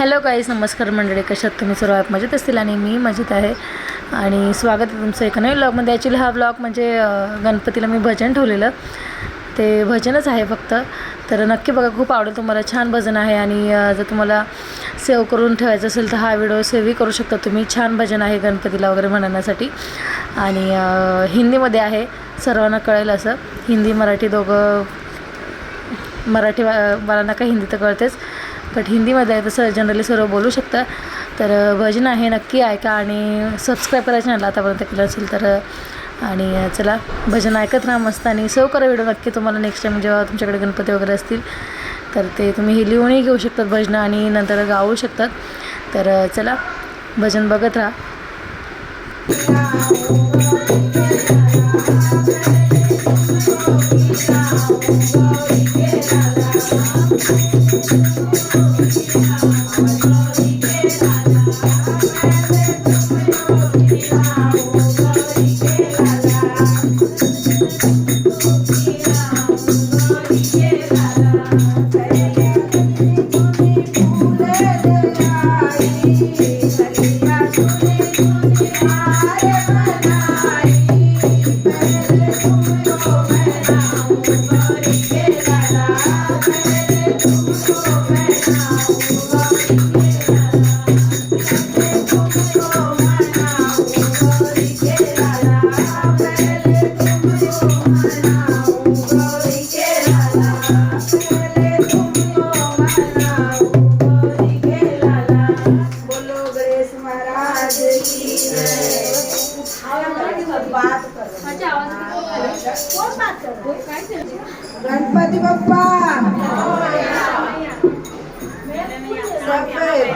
Hello guys, नमस्कार मंडळी. कशात तुम्ही सर्व ॲप मजेत असतील आणि मी मजेत आहे. आणि स्वागत आहे तुमचं एका नवीन व्लॉगमध्ये. ॲक्च्युली हा व्लॉग म्हणजे गणपतीला मी भजन ठेवलेलं, ते भजनच आहे फक्त. तर नक्की बघा, खूप आवडेल तुम्हाला. छान भजन आहे. आणि जर तुम्हाला सेव्ह करून ठेवायचं असेल तर हा व्हिडिओ सेव्हही करू शकता तुम्ही. छान भजन आहे गणपतीला वगैरे म्हणण्यासाठी. आणि हिंदीमध्ये आहे, सर्वांना कळेल असं. हिंदी मराठी दोघं, मराठी वाल्यांना काय हिंदी तर कळतेच, बट हिंदीमध्ये आहे तसं जनरली सर्व बोलू शकता. तर भजन आहे, नक्की ऐका आणि सबस्क्राईब करा चॅनल आतापर्यंत केलं असेल तर. आणि चला भजन ऐकत राहा मस्त. आणि सेव्ह करा व्हिडिओ नक्की. तुम्हाला नेक्स्ट टाईम जेव्हा तुमच्याकडे गणपती वगैरे असतील तर ते तुम्ही हे लिहूनही घेऊ शकतात भजनं आणि नंतर गाऊ शकतात. तर चला भजन बघत राहा. गणपति बप्पा Jai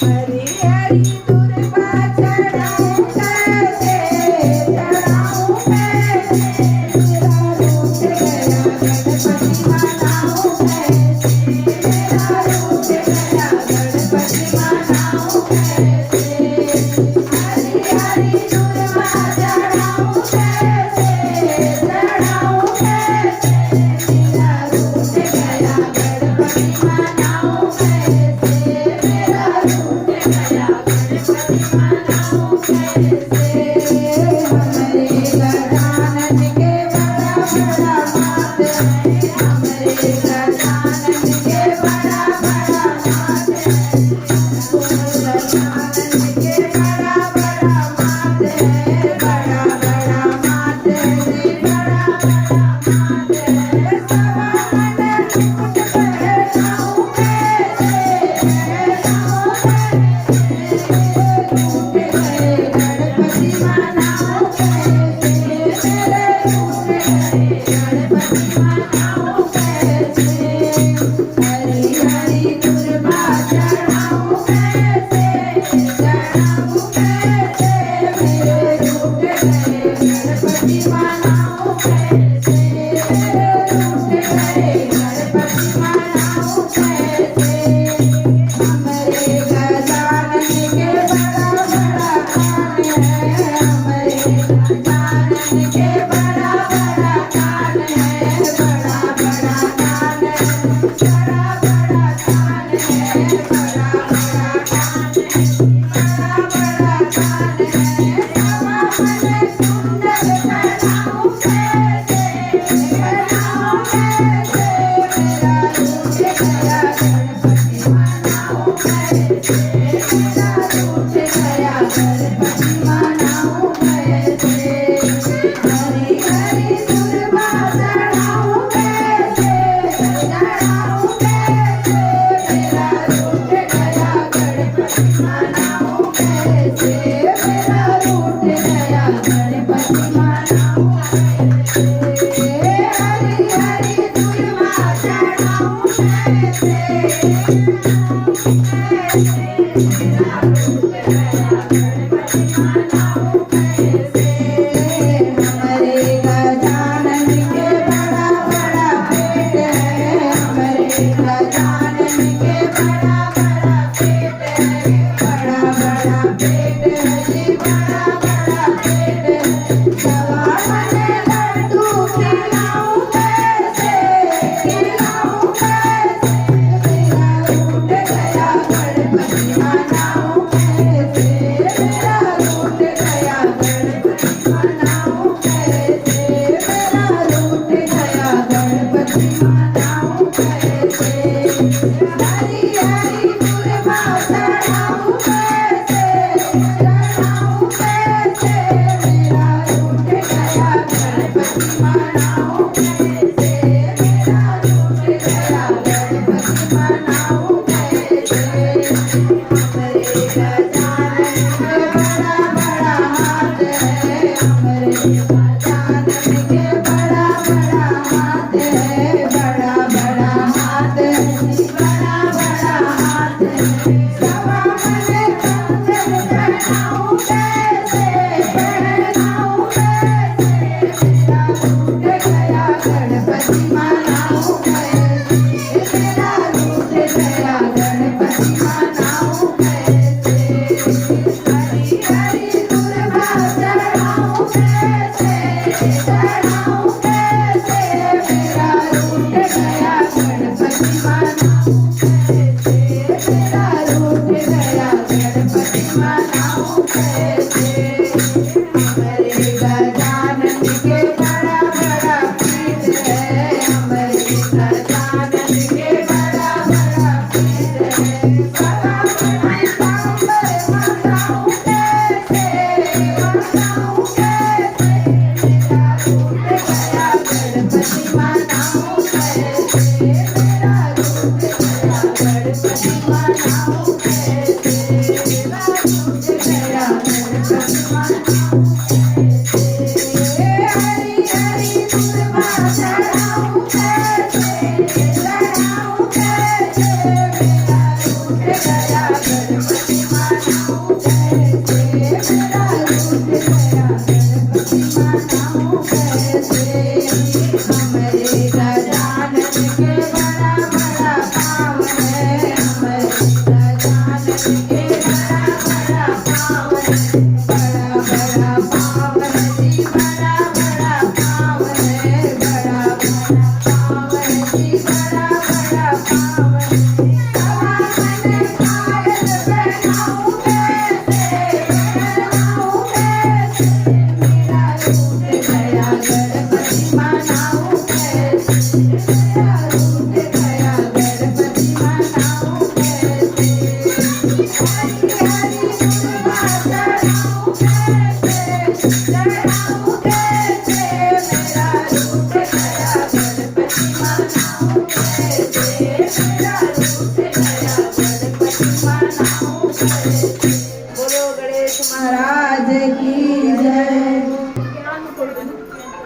हरी हरी दुर्गा चढ़ाऊं कैसे चढ़ाऊं कैसे मेरा रूठ गया गणपति मनाऊं कैसे मेरा रूठ गया गणपति मनाऊं कैसे हरी हरी दुर्गा चढ़ाऊं कैसे चढ़ाऊं कैसे मेरा रूठ गया गणपति मनाऊं कैसे मेरा रूठ गया मनाऊं कैसे मेरा रूठ गया गणपति मनाऊं कैसे हरि हरि दुर्वा चढ़ाऊं कैसे मेरा रूठ गया गणपति मनाऊं कैसे हमारे गजानन के बड़ा बड़ा पेट है हमारे गजानन के बड़ा बड़ा पेट है बड़ा बड़ा पेट है जी बड़ा बड़ा पेट है दवा बने लड्डू खिलाऊं कैसे मेरा रूठ गया गणपति मनाऊं कैसे मेरा रूठ गया गणपति मनाऊं कैसे मेरा रूठ गया गणपति मनाऊं कैसे हरि हरि दुर्वा चढ़ाऊं कैसे चढ़ाऊं कैसे मेरा रूठ गया गणपति मनाऊं कैसे मेरा रूठ गया गणपति मनाऊं कैसे हमारे गजानन के बड़ा बड़ा हाथ है हमारे गजानन के बड़ा बड़ा हाथ है बड़ा बड़ा हाथ है बड़ा बड़ा हाथ है सवा मने कंचन पहनाऊं कैसे पहनाऊं कैसे मेरा रूठ गया गणपति मनाऊं कैसे मेरा रूठ गया गणपति मनाऊं कैसे हरि हरि दुर्वा चढ़ाऊं कैसे चढ़ाऊं कैसे मेरा रूठ गया गणपति मनाऊं कैसे मेरा रूठ गया गणपति मनाऊं कैसे हमारे गजानन के बड़ा बड़ा पीठ है हमारे गजानन के बड़ा बड़ा पीठ है सदा मैं सांबर मनाऊं कैसे मनाऊं कैसे मेरा रूठ गया गणपति मनाऊं कैसे मेरा रूठ गया गणपति मनाऊं कैसे मेरा रूठ गया गणपति मनाऊं कैसे हरि हरि दुर्वा चढ़ाऊं कैसे चढ़ाऊं कैसे मेरा रूठ गया गणपति मनाऊं कैसे मेरा रूठ गया गणपति मनाऊं कैसे हमारे गजानन के बड़ा बड़ा पावन है हमारे गजानन के बड़ा बड़ा पावन है बड़ा बड़ा पावन जी बड़ा बड़ा पावन है बड़ा बड़ा पावन जी बड़ा बड़ा पावन सवा मने पायल पहनाऊं कैसे पहनाऊं कैसे मेरा रूठ गया गणपति मनाऊं कैसे मेरा रूठ गया गणपति मनाऊं कैसे हरि हरि दुर्वा चढ़ाऊं कैसे चढ़ाऊं कैसे मेरा रूठ गया गणपति मनाऊं कैसे मेरा रूठ गया गणपति मनाऊं कैसे बोलो गणेश महाराज की जय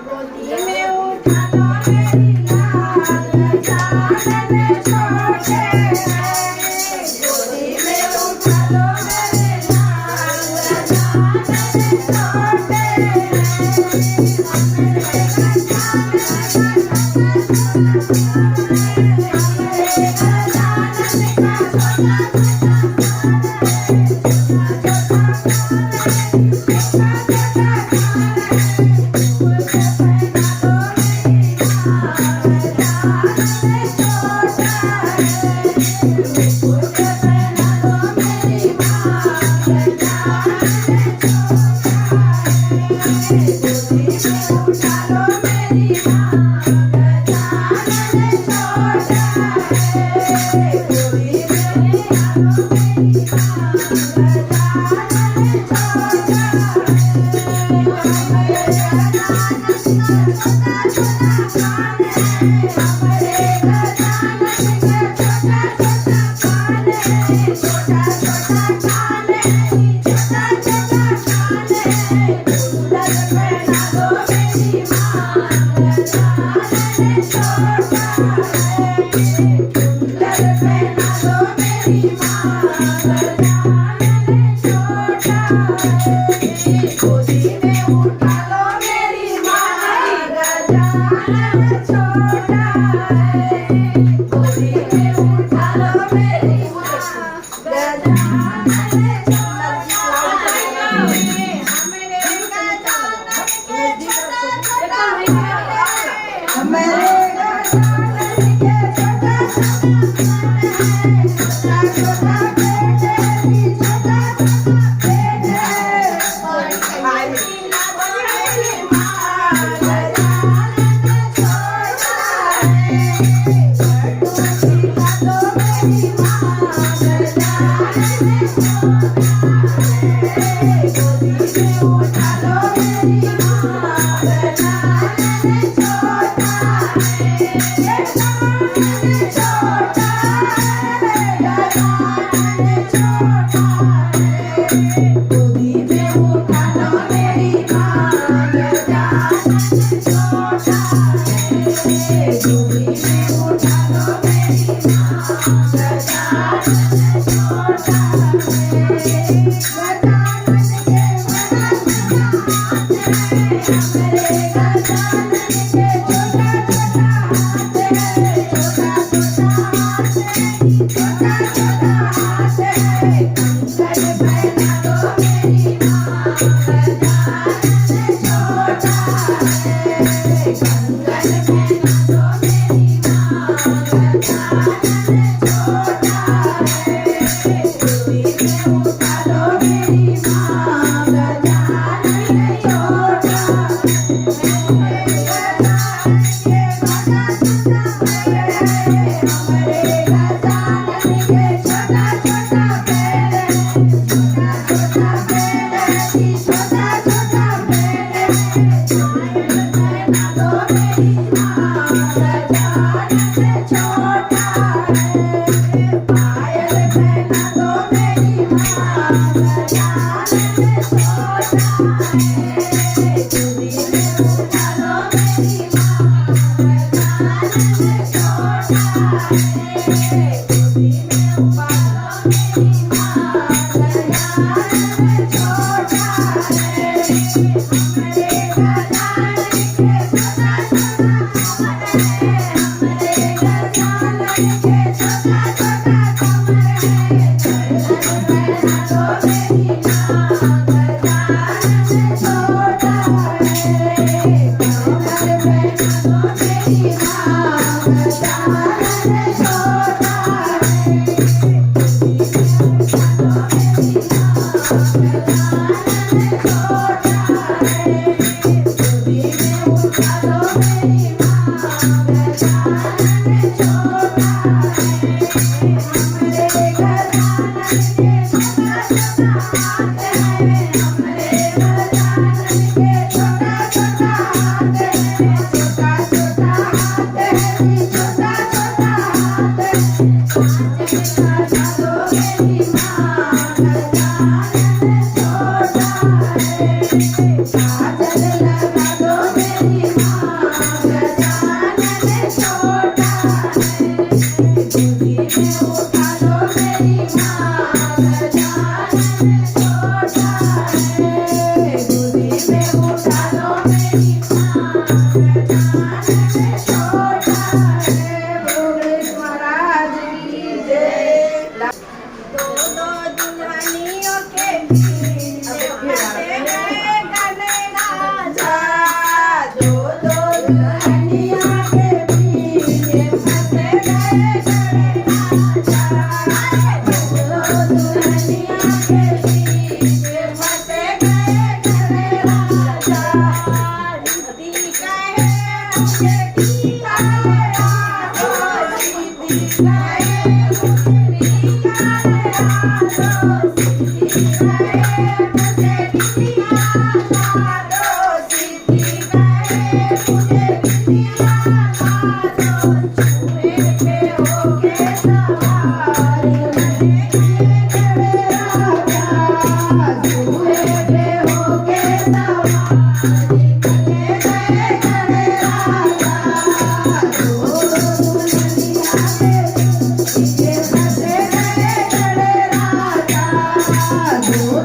गोदी में उठा लो मेरी लाल गजानन छोटे हैं गोदी में उठा लो मेरे लाल गजानन छोटे हैं हमारे गजानन का छोटा छोटा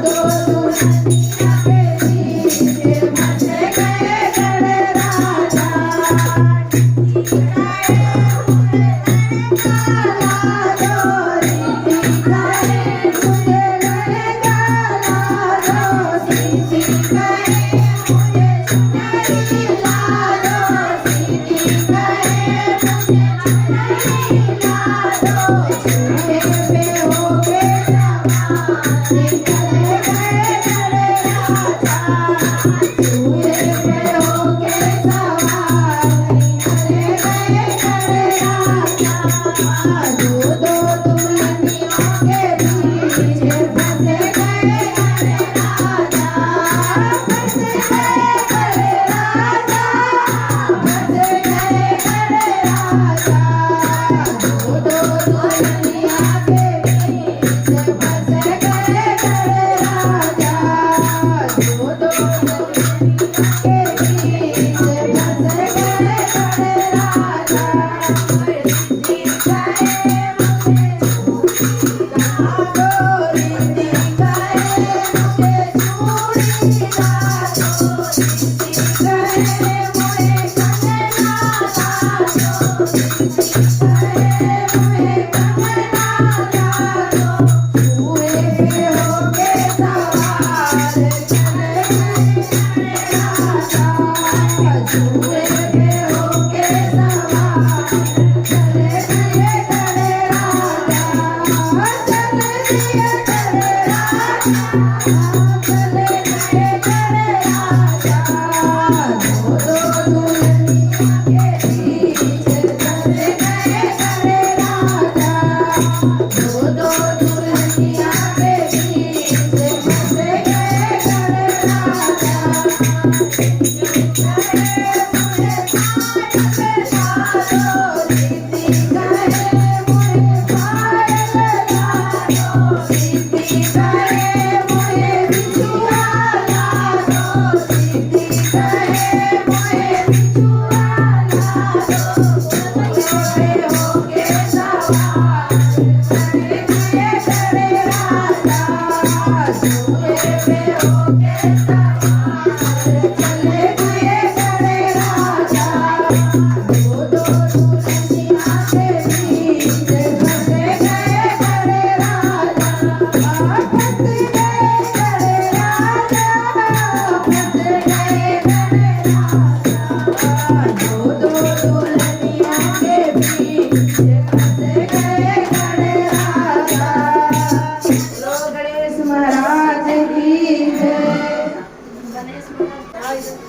do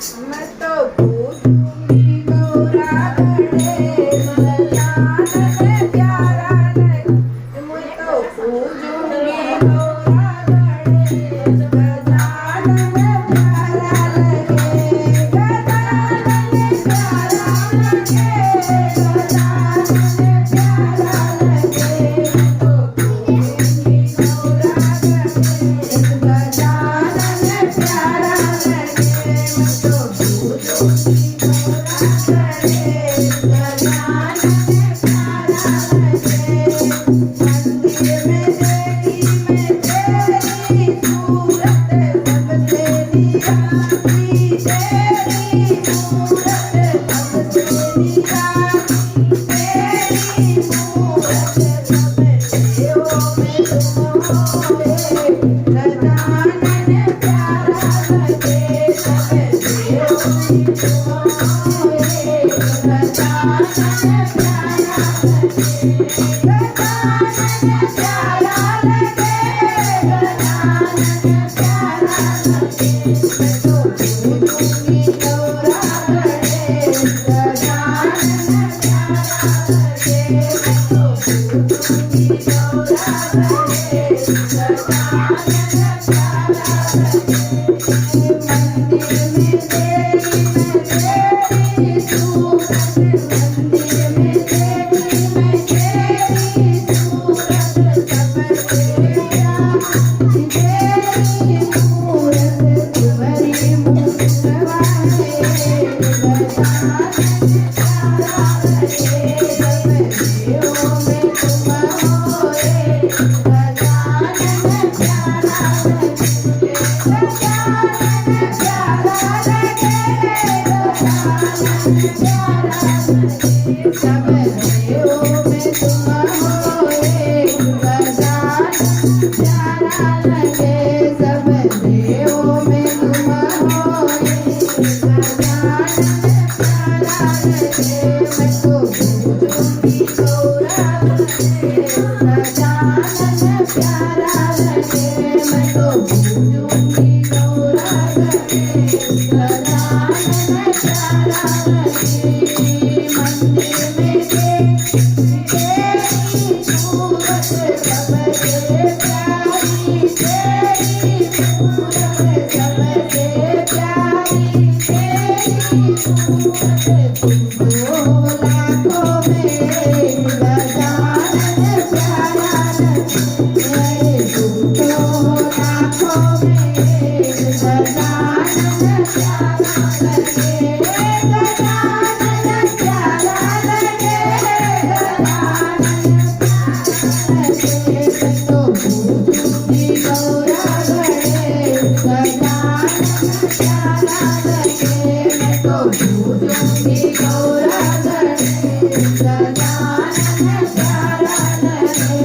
मैं तो पूजूंगी गौरा गणेश गजानन प्यारा लगे मैं तो पूजूंगी गौरा गणेश गजानन प्यारा लगे गजानन प्यारा लगे गजानन प्यारा लगे तो पूजूंगी गौरा गणेश गजानन प्यारा लगे मैं तो पूजूंगी गौरा गणेश गजानन प्यारा लगे मंदिर में देखी मैं तेरी सूरत सबसे निराली तेरी सूरत सबसे निराली तेरी मूरत सबसे ओ में तुम होए गजानन प्यारा लगे सबसे ओ में तुम होए गजानन प्यारा लगे गजानन प्यारा लगे गजानन प्यारा लगे मैं तो पूजूंगी गौरा गणेश गजानन प्यारा लगे मैं तो पूजूंगी गौरा गणेश गजानन प्यारा लगे मंदिर में देखी मैं तेरी सूरत मंदिर में देखी मैं तेरी सूरत सबसे प्यारी तेरी मूरत तुम्हारी मुस्कान गजानन प्यारा लगे सबसे ओ में तुम होए गजानन प्यारा लगे गजानन प्यारा लगे गजानन प्यारा लगे सबसे ओ में तुम होए गजानन प्यारा लगे सबसे ओ में तुम होए गजानन प्यारा लगे मैं तो पूजूंगी गौरा गणेश गजानन प्यारा लगे मैं तो पूजूंगी गौरा गणेश गजानन प्यारा लगे मंदिर में देखी तेरी सूरत सबसे प्यारी तेरी मूरत सबसे प्यारी तेरी मूरत तुमको लाखों में गजानन प्यारा लगे तुमको लाखों में गजानन प्यारा लगे गजानन प्यारा लगे गजानन प्यारा लगे मैं तो पूजूंगी गौरा गणेश गजानन प्यारा लगे मैं तो पूजूंगी गौरा गणेश गजानन प्यारा लगे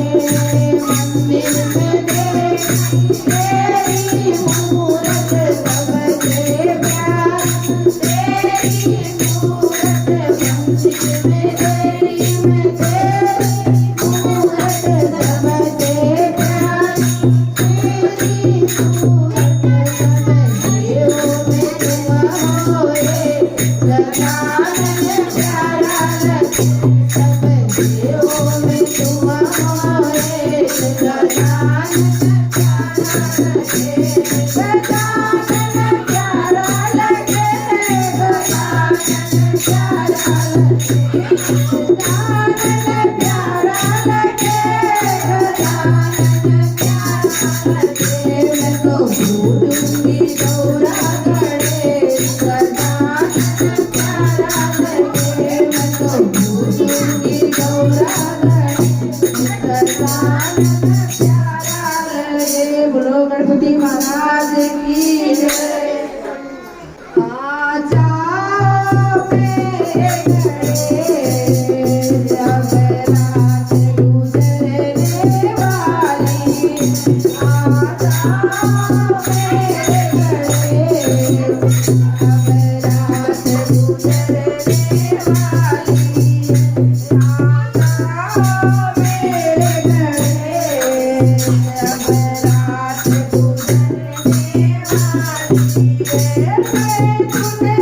मंदिर में देखी तेरी मूरत सबसे प्यारी तेरी मूरत मंदिर में देखी मैं तेरी मूरत सबसे प्यारी तेरी मूरत सबसे ओ में तुम होए गजानन प्यारा लगे सबसे ओ में तुम होए गजानन प्यारा लगे गजानन प्यारा लगे गजानन प्यारा लगे गजानन प्यारा लगे गजानन प्यारा लगे मैं तो पूजूंगी गौरा गणेश गजानन प्यारा लगे मैं तो पूजूंगी गौरा गणेश गजानन प्यारा लगे बोलो गणपति महाराज की जय आ जाओ मेरे गणेश जब रात गुजरने वाली आ जाओ मेरे गणेश जब रात गुजरने वाली आ जाओ मेरे गणेश जब रात गुजरने वाली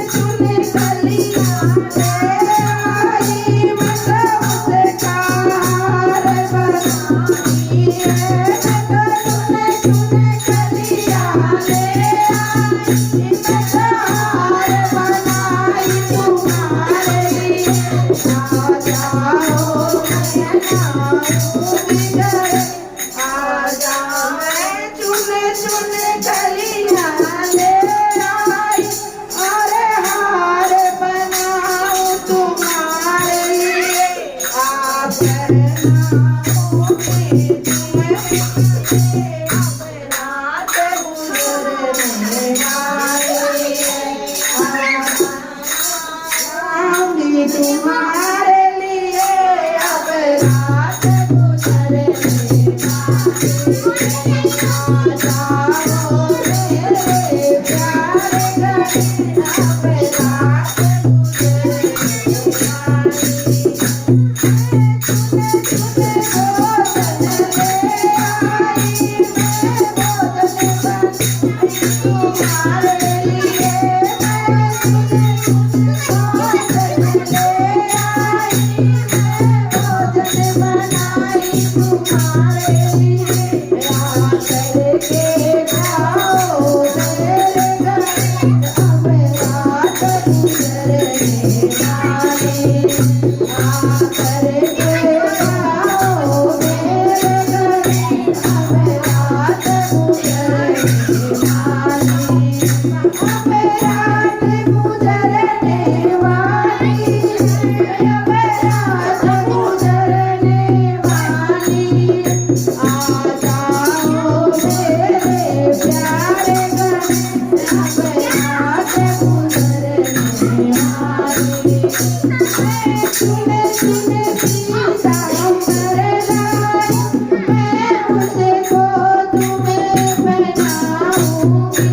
आऊंगी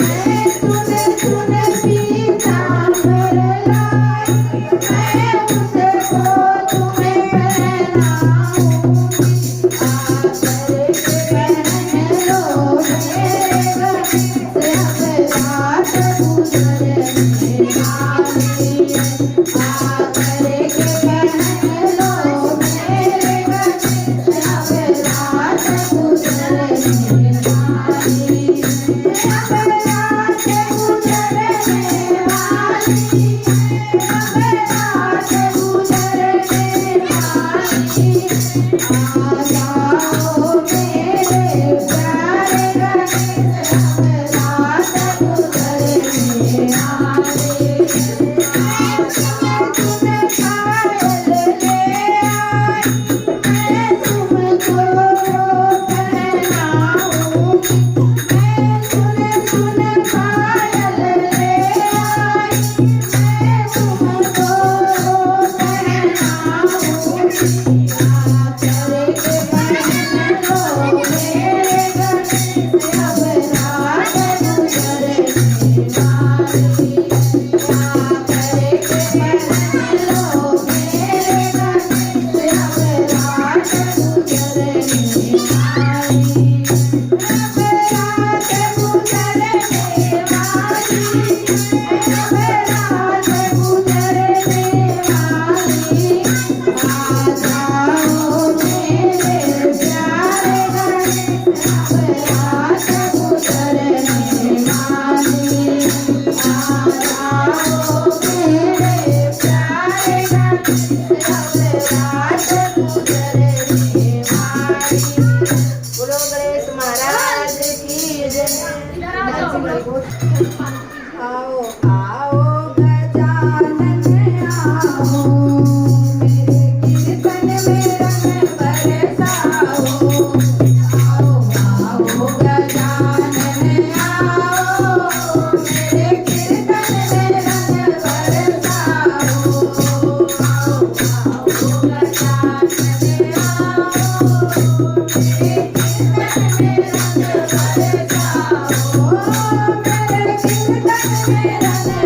मैं सुन सुन पीतांबर लाई मैं उसको तुम्हें पहनाऊंगी आकर के पहन लो मेरे गले से अब रात गुजरने वाली है आकर के पहन लो मेरे गले से अब रात गुजरने वाली अब रात गुजरने वाली अब रात गुजरने वाली आ जाओ मेरे प्यारे गले से अब रात गुजरने वाली तुम्हें पायल ले आई मैं तुमको पहनाऊंगी मैं सुन सुन पायल ले आई मैं तुमको पहनाऊंगी आकर के पहन लो मेरे गले से अब रात गुजरने वाली आकर के पहन लो मेरे गले से अब रात गुजरने वाली अब रात गुजरने वाली अब रात गुजरने वाली आ जाओ मेरे प्यारे गले से अब रात गुजरने वाली आ जाओ मेरे प्यारे गले से अब रात गुजरने वाली बोलो गणेश महाराज की जय आओ आओ गजानन आओ मेरे कीर्तन में रंग बरसाओ आओ आओ गजानन आओ मेरे कीर्तन में रंग बरसाओ आओ आओ गजानन आओ मेरे कीर्तन में रंग बरसाओ मेरे कीर्तन में रंग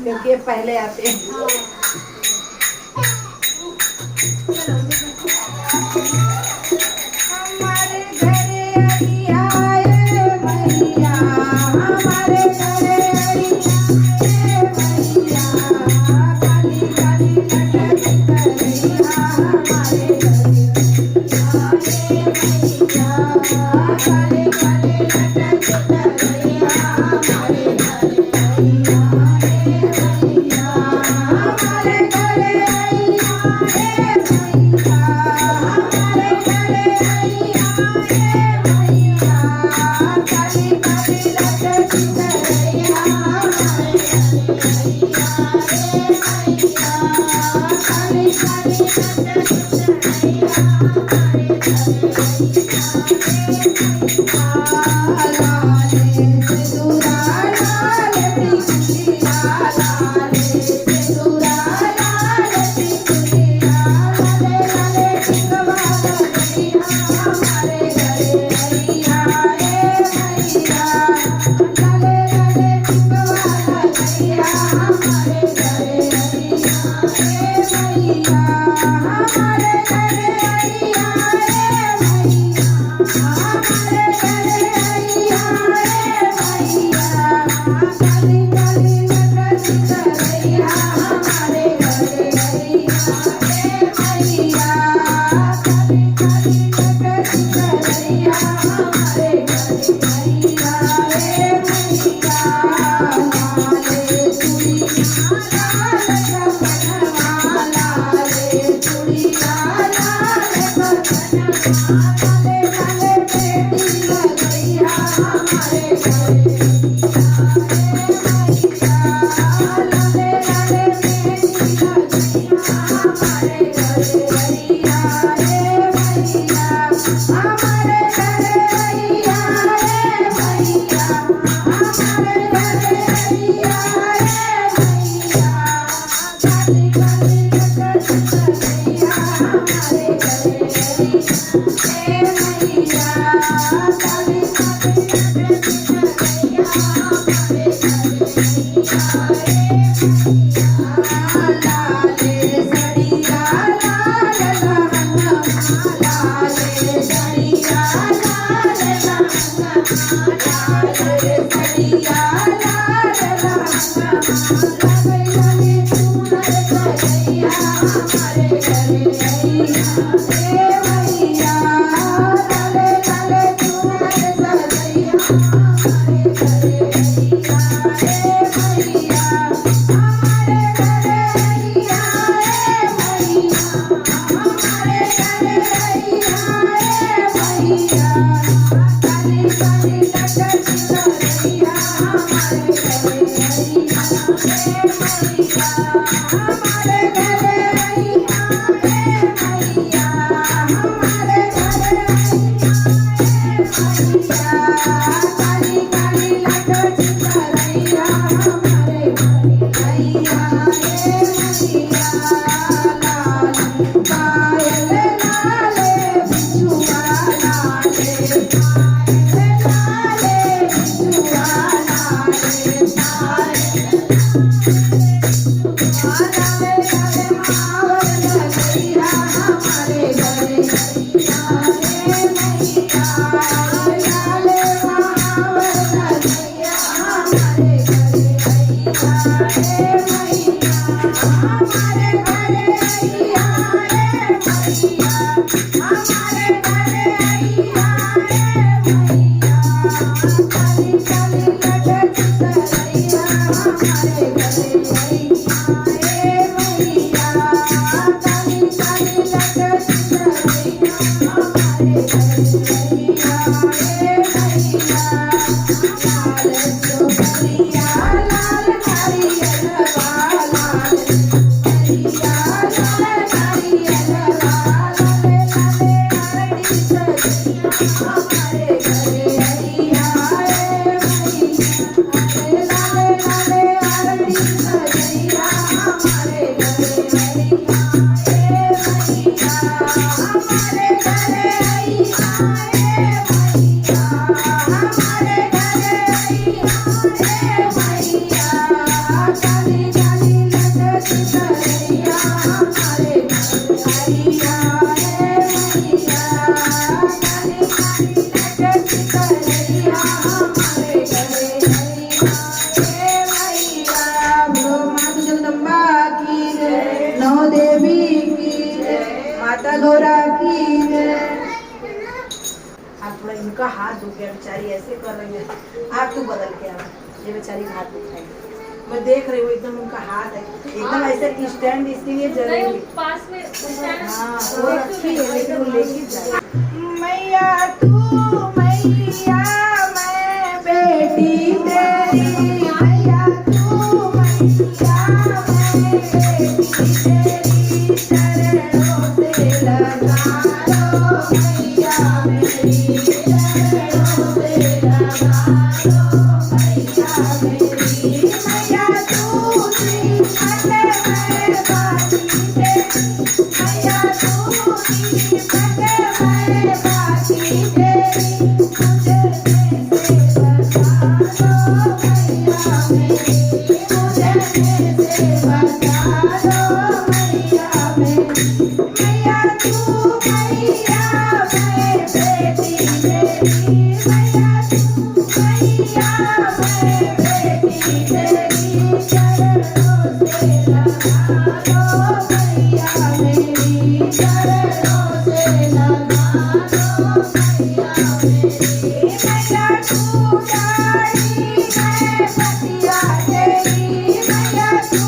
क्योंकि ये पहले आते हैं। हमारे घरे आए मैया, हमारे घरे आए मैया, काली काली लटक करिया हमारे घरे आए मैया, काली काली लटक करिया हमारे घरे मैया, मैया देवी की जय, माता गौरा की जय। आप थोड़ा इनका हाथ दुख गया, बेचारी ऐसे कर रही है। आप तू बदल के आ, ये बेचारी हाथ दुखाएगी। मैं देख रही हूँ एकदम उनका हाथ है एकदम ऐसे स्टैंड इसके लिए जरूरी पास में हाँ वो रखी है लेकिन वो लेके जाए। मैया तू मैया मैं बेटी तेरी, मैया तू मैया मैं बेटी तेरी, चरणों से लगा लो मैया मेरी, चरणों से लगा लो मैया मेरी। मैया तू दीपक मैं बाती तेरी, मैया तू दीपक मैं बाती तेरी, मुझे कैसे बता दो मैया मेरी, मुझे कैसे बता दो मैया मेरी। मैया तू मैया मैं बेटी तेरी, मैया तू मैया मैं बेटी तेरी, चरणों से लगा लो मैया मेरी, चरणों से लगा लो मैया मेरी। मैया तू डाली मैं पतिया तेरी, मैया तू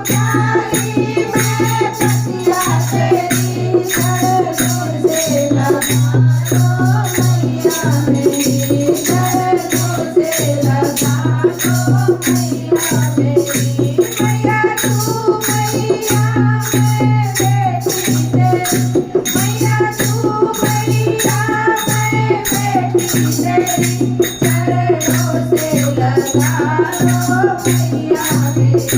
डाली मैं पतिया तेरी, चरणों से लगा लो मैया मेरी, चरणों से लगा लो मैया मेरी। मैया तू मैया मैं बेटी तेरी, मैया तू मैया मैं बेटी तेरी, चरणों से लगा लो मैया मेरी,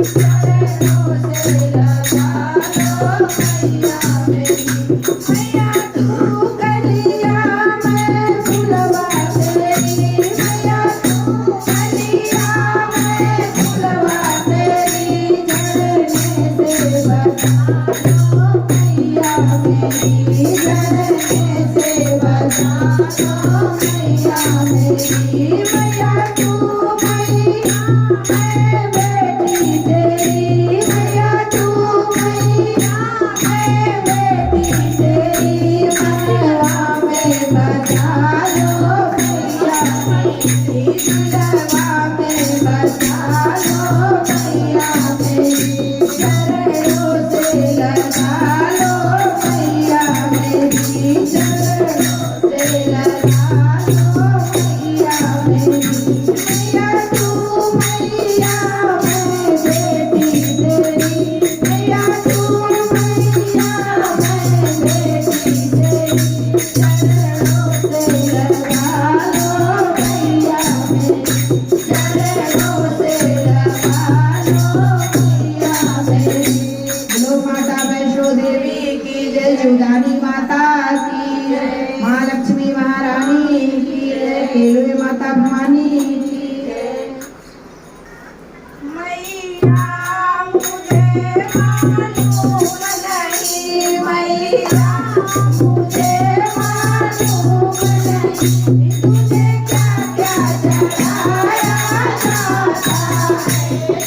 चरणों से लगा लो मैया मेरी। मैया तू कलिया मैं फुलवा तेरी, मैया तू कलिया मैं फुलवा तेरी, झरने से बचा लो मैया मेरी, झरने से बचा लो मैया मेरी। मैया तू मैया मैं बेटी तेरी, मैया तू मैया मैं बेटी तेरी, मनवा में बचा लो मैया मेरी, दिलवा में बचा लो मैया मेरी, चरणों से लगा लो मैया मेरी, चरणों से लगा लो मैया मेरी। मैया तू मैया मैं बेटी तेरी, मैया तू मैया मैं बेटी तेरी, चरणों से लगा लो मैया मेरी, चरणों से लगा लो मैया मेरी। बोलो माता वैष्णो देवी की जय, शिवदानी माता की जय, महालक्ष्मी महारानी की जय, केलवे माता भवानी की जय। मैया मुझे मालूम नहीं, मैया मुझे मालूम नहीं, तुझे क्या क्या चढ़ाया जाता है,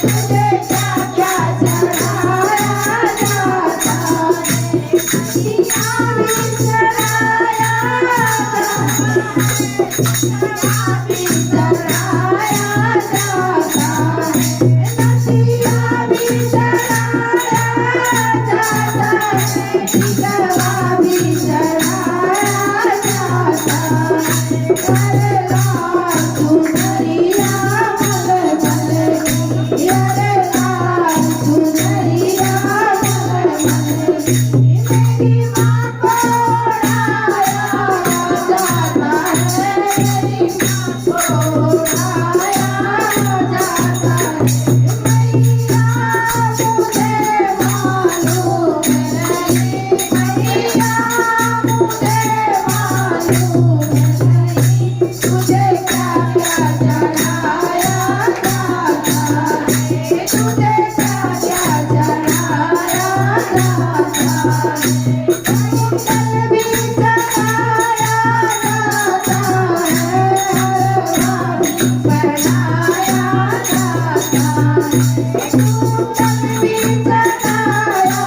तुझे क्या क्या चढ़ाया जाता है, मैया भी चढ़ाया जाता है, भी चढ़ाया जाता है, नदिया भी चढ़ाया जाता है, गरबा भी चढ़ाया जाता है, अरे लाल सुनरिया मगर मगर की, अरे लाल सुनरिया मगर मगर की, मेरी माँ को उड़ाया जाता है, मेरी माँ को उड़ाया जाता है। मैया मुझे मालूम नहीं, मैया मुझे मालूम नहीं, तुझे क्या क्या चढ़ाया जाता है, तुझे क्या क्या चढ़ाया जाता है। कुंडल भी चढ़ाया जाता है, हरवा भी पहनाया जाता है, कुंडल भी चढ़ाया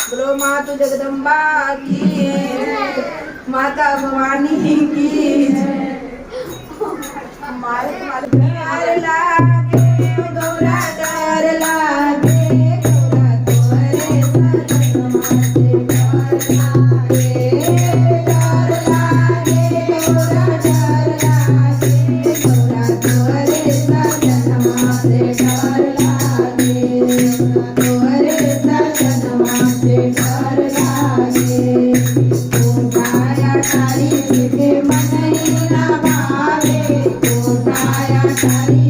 बोलो मातु जगदम्बा की, माता भवानी की। मारे लागे गौरा डर लागे, गौरा तोरे सारी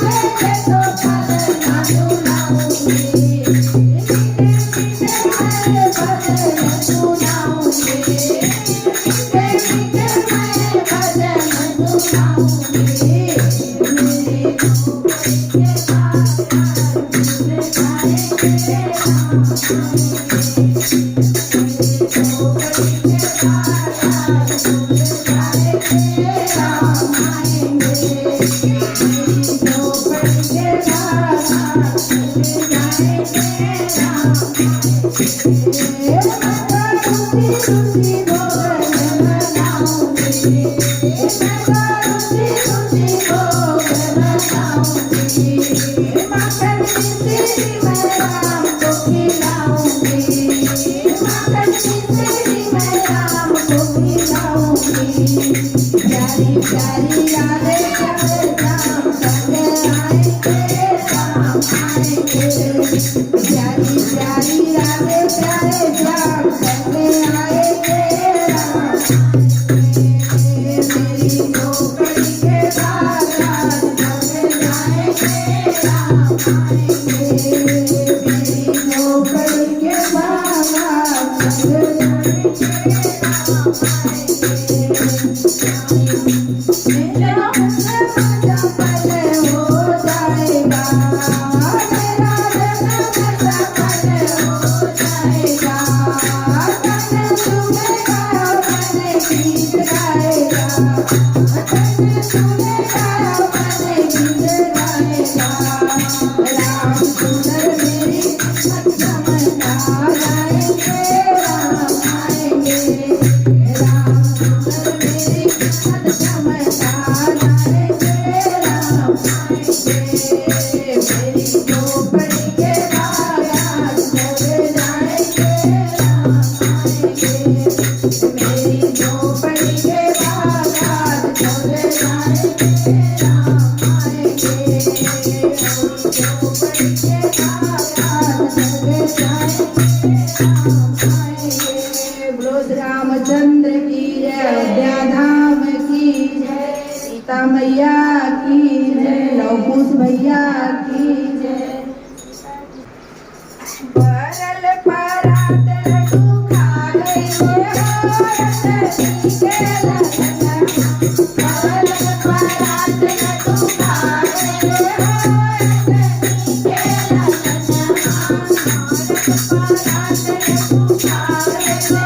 Thank you. माखन की सीढ़ी मैं राम को खिलाऊंगी, माखन की सीढ़ी मैं राम को खिलाऊंगी। प्यारी प्यारी यादें प्यारे राम संग आएंगे, राम आएंगे। प्यारी प्यारी यादें प्यारे राम संग आएंगे, राम आएंगे। मेरी झोपड़ी के बागान संग जाएंगे, राम आएंगे। मेरी झोपड़ी के बागान संग जाएंगे, राम आएंगे। मेरा जन्म सफल हो जाएगा, मेरा जन्म सफल हो जाएगा। तन सुनेगा मन गीत गाएगा, तन सुनेगा मन गीत गाएगा। राम सुंदर मेरी तमन्ना गाएंगे, राम आएंगे। राम सुंदर मेरी तमन्ना गाएंगे, राम आएंगे। मेरी झोपड़ी के बागान संग जाएंगे, राम आएंगे। मेरी झोपड़ी के बागान संग जाएंगे, राम आएंगे। झोपड़ी के बागान संग जाएंगे, राम आएंगे। बोलो रामचंद्र की जय, अयोध्या धाम की जय, सीता मैया की जय, लवकुश भैया की जय। परल परात लड्डू खा गई हो रतनी के लखना, परल परात लड्डू खा गई हो रतनी के लखना, परल परात लड्डू खा गई हो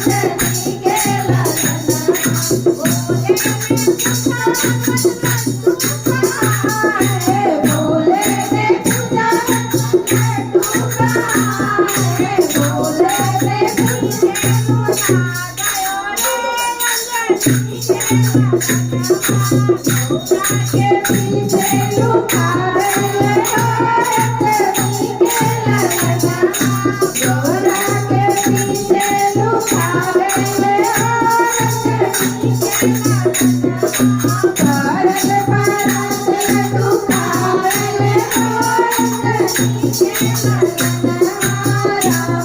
रतनी के लखना। बोले ने पूजा लड्डू खाए, बोले ने पूजा के पीछे लुका गए रतनी के लखना, गौरा के पीछे लुका गए रतनी के लखना। भारत भारत लड्डू खा गए रतनी के लखना, राम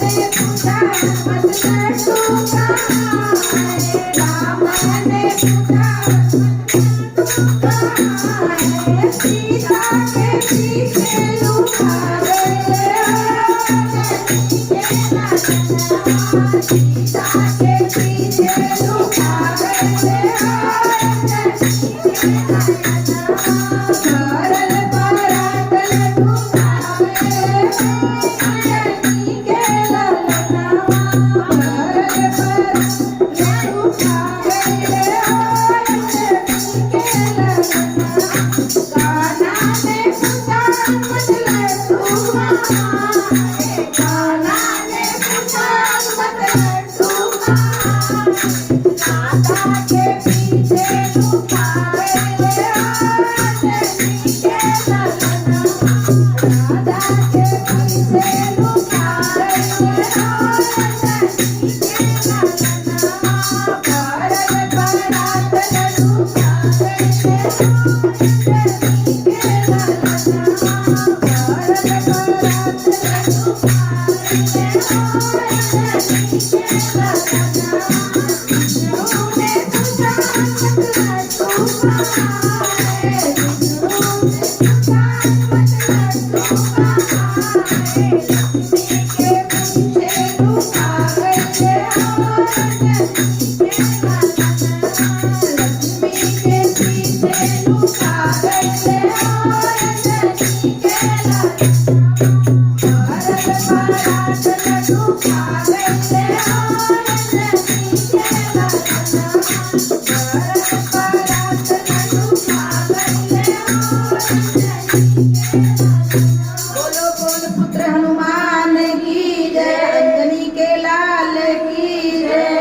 ने पूजा मत लड्डू खाए, राम ने पूजा सीता के पीछे लुका गए रतनी के लखना, सीता के पीछे लुका गए रतनी के लखना। परल परात लड्डू खा गए रतनी के लखना, परल परात लड्डू खा गए रतनी के लखना। कान्हा ने पूजा मत लड्डू खाए, कान्हा ने पूजा मत लड्डू खाए, राधा के पीछे लुका गए रतनी के लखना, राधा के पीछे लुका गए रतनी के लखना। परल परात लड्डू खा गए रतनी के लखना, परल परात लड्डू खा गए रतनी के लखना। विष्णु ने पूजा मत लड्डू खाए, विष्णु ने पूजा मत लड्डू खाए, लक्ष्मी के पीछे लुका गए रतनी के लखना, लक्ष्मी के पीछे लुका गए रतनी के लखना। भारत परात लड्डू खा गए रतनी के लखना, भारत परात लड्डू खा गए रतनी के लखना। बोलो बोल पुत्र हनुमान की जय, अंजनी के लाल की जय।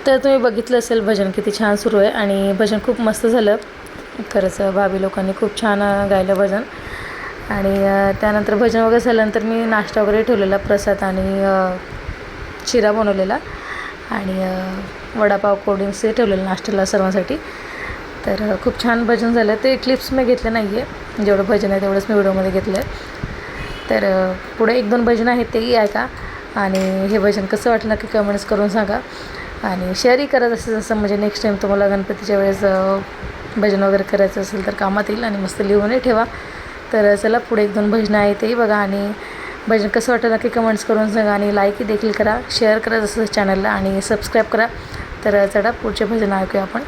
तर तुम्ही बघितलं असेल भजन किती छान सुरू आहे आणि भजन खूप मस्त झालं. खरंच भाभी लोकांनी खूप छान गायलं भजन. आणि त्यानंतर भजन वगैरे झाल्यानंतर मी नाश्ता वगैरे ठेवलेला, प्रसाद आणि शिरा बनवलेला आणि वडापाव कोल्ड्रिंक्स हे ठेवलेलं नाश्त्याला सर्वांसाठी. तर खूप छान भजन झालं. ते क्लिप्स मी घेतले नाही आहे, जेवढं भजन आहे तेवढंच मी व्हिडिओमध्ये घेतलं आहे. तर पुढे 1-2 भजन आहेत तेही ऐका आणि हे भजन कसं वाटलं नक्की कमेंट्स करून सांगा आणि शेअरही करा जसं जसं म्हणजे नेक्स्ट टाईम तुम्हाला गणपतीच्या वेळेस भजन वगैरे करायचं असेल तर कामात येईल आणि मस्त लिहूनही ठेवा. तर चला पुढे 1-2 भजनं आहेत तेही बघा आणि भजन कसं वाटलं नक्की कमेंट्स करून सांगा आणि लाईकही देखील करा, शेअर करा जसं चॅनलला आणि सबस्क्राईब करा. तर चला पुढचे भजन ऐकूया आपण.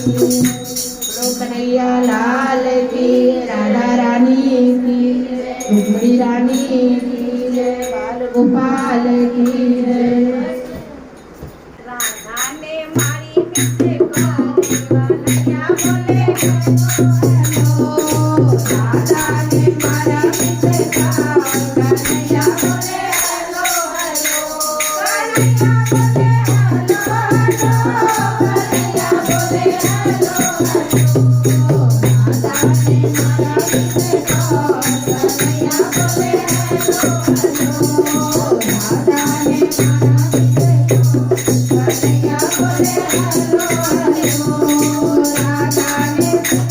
बोलो कन्हैया लाल की, राधा रानी की, रुक्मिणी रानी की जय, बाल गोपाल की जय। राधा ने मारी किससे कन्हैया बोले हेलो, राधा ने मारा किससे कन्हैया बोले हेलो हेलो, कन्हैया बोले हेलो हेलो, कन्हैया बोले हेलो हेलो, राधा ने मारा किससे कन्हैया बोले हेलो हेलो, राधा ने कन्हैया बोले हेलो हेलो, राधा ने क्या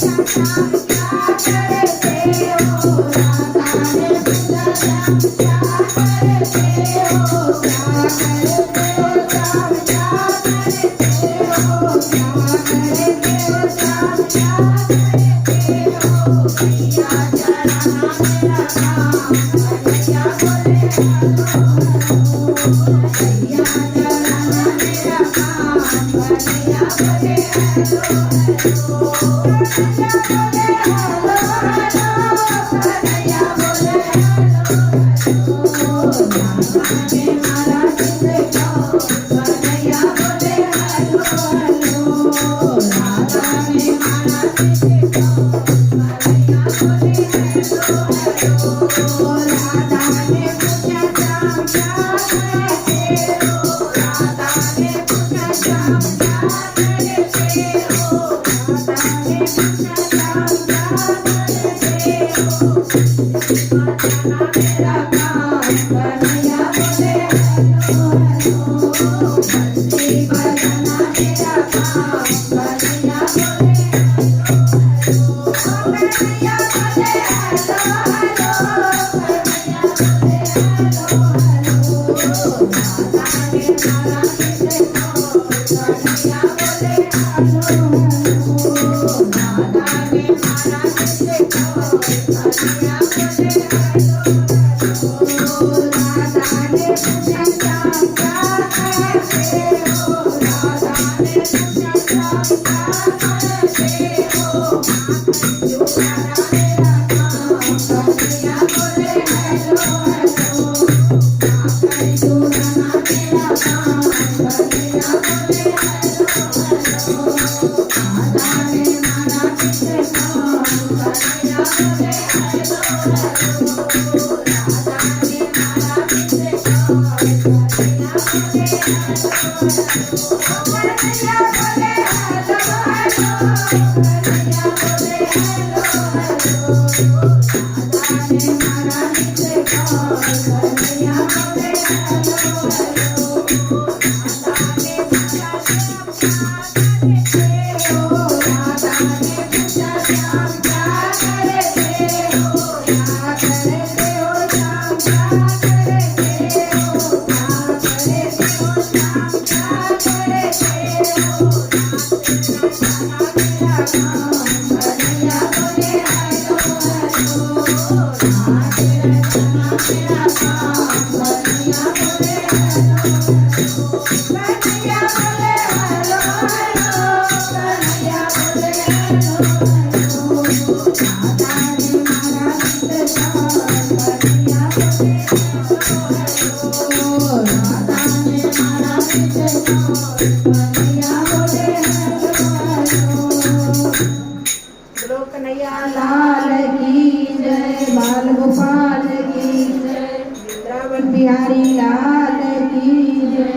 करते हो, राधा ने क्या करते हो, क्या करते हो श्याम, क्या करते हो, क्या करते हो श्याम, क्या करते हो, भैया चढ़ाना मेरा काम, कन्हैया बोले हेलो हेलो, भैया चढ़ाना मेरा काम, कन्हैया बोले हेलो हेलो, कन्हैया बोले हेलो हेलो, कन्हैया बोले हेलो हेलो, राधा ने मारा किससे कन्हैया बोले हेलो हेलो, राधा ने मारा किससे कन्हैया बोले हेलो हेलो, राधा ने पूछा श्याम क्या करते हो, राधा ने पूछा श्याम क्या करते हो, राधा ने पूछा श्याम क्या करते हो, चढ़ाना मेरा काम, कन्हैया बोले हेलो हेलो, बंसी बजाना मेरा काम, कन्हैया बोले हेलो हेलो, कन्हैया बोले हेलो हेलो, कन्हैया बोले हेलो हेलो, राधा ने मारा किससे कन्हैया बोले हेलो हेलो, राधा ने मारा किससे कन्हैया बोले हेलो हेलो, राधा ने पूछा श्याम क्या करते हो, राधा ने पूछा श्याम क्या करते हो, चुराना मेरा काम, कन्हैया बोले हेलो हेलो, चुराना मेरा काम, कन्हैया बोले हेलो हेलो, राधा ने मारा किससे कन्हैया बोले हेलो हेलो, राधा ने मारा किससे कन्हैया बोले हेलो हेलो, कन्हैया बोले हेलो हेलो, कन्हैया बोले हेलो हेलो, राधा ने मारा किससे कन्हैया बोले हेलो हेलो, राधा ने पूछा श्याम क्या करते हो, राधा ने पूछा श्याम क्या करते हो, क्या करते हो श्याम, क्या करते हो, क्या करते हो श्याम, क्या करते हो, चढ़ाना मेरा काम, कन्हैया बोले हेलो हेलो, चढ़ाना मेरा काम, कन्हैया बोले हेलो हेलो, कन्हैया बोले हेलो हेलो, कन्हैया बोले हेलो हेलो, राधा ने मारा किससे कन्हैया बोले हेलो हेलो, राधा ने मारा किससे कन्हैया बोले हेलो हेलो, बोलो कन्हैया लाल की जय, बाल गोपाल की जय, वृंदावन बिहारी लाल की जय।